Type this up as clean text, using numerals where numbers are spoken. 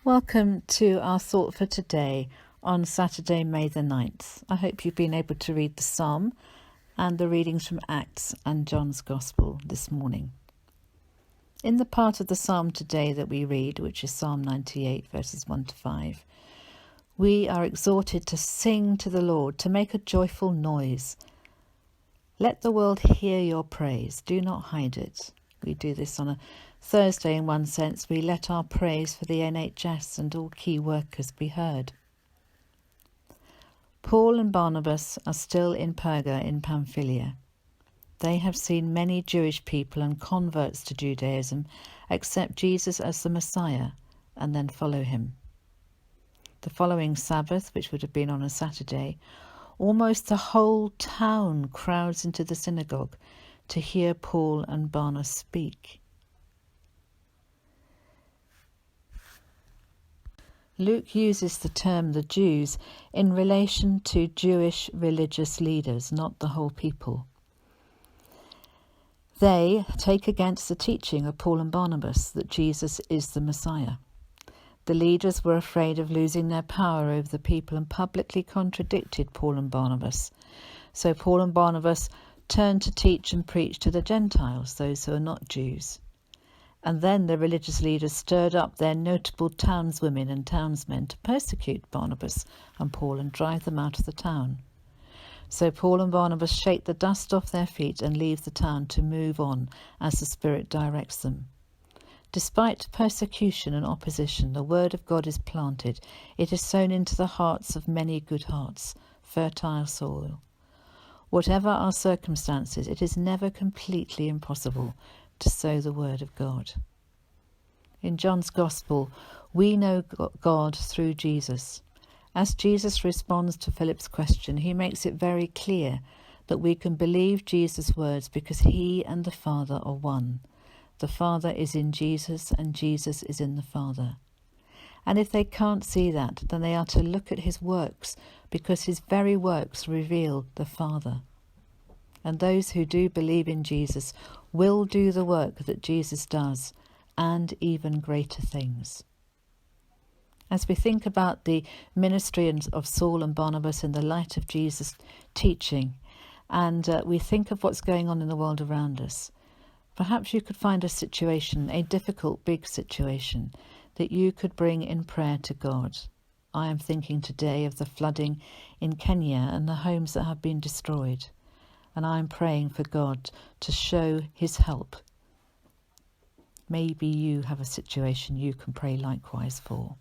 Welcome to our thought for today on Saturday, May the 9th. I hope you've been able to read the Psalm and the readings from Acts and John's Gospel this morning. In the part of the Psalm today that we read, which is Psalm 98, verses 1 to 5, we are exhorted to sing to the Lord, to make a joyful noise. Let the world hear your praise. Do not hide it. We do this on a Thursday in one sense. We let our praise for the NHS and all key workers be heard. Paul and Barnabas are still in Perga in Pamphylia. They have seen many Jewish people and converts to Judaism accept Jesus as the Messiah and then follow him. The following Sabbath, which would have been on a Saturday, almost the whole town crowds into the synagogue to hear Paul and Barnabas speak. Luke uses the term the Jews in relation to Jewish religious leaders, not the whole people. They take against the teaching of Paul and Barnabas that Jesus is the Messiah. The leaders were afraid of losing their power over the people and publicly contradicted Paul and Barnabas. So Paul and Barnabas turned to teach and preach to the Gentiles, those who are not Jews. And then the religious leaders stirred up their notable townswomen and townsmen to persecute Barnabas and Paul and drive them out of the town. So Paul and Barnabas shake the dust off their feet and leave the town to move on as the Spirit directs them. Despite persecution and opposition, the word of God is planted. It is sown into the hearts of many good hearts, fertile soil. Whatever our circumstances, it is never completely impossible to sow the word of God. In John's Gospel, we know God through Jesus. As Jesus responds to Philip's question, he makes it very clear that we can believe Jesus' words because he and the Father are one. The Father is in Jesus and Jesus is in the Father. And if they can't see that, then they are to look at his works, because his very works reveal the Father. And those who do believe in Jesus will do the work that Jesus does, and even greater things. As we think about the ministry of Saul and Barnabas in the light of Jesus' teaching, and we think of what's going on in the world around us, perhaps you could find a situation, a difficult, big situation, that you could bring in prayer to God. I am thinking today of the flooding in Kenya and the homes that have been destroyed. And I am praying for God to show his help. Maybe you have a situation you can pray likewise for.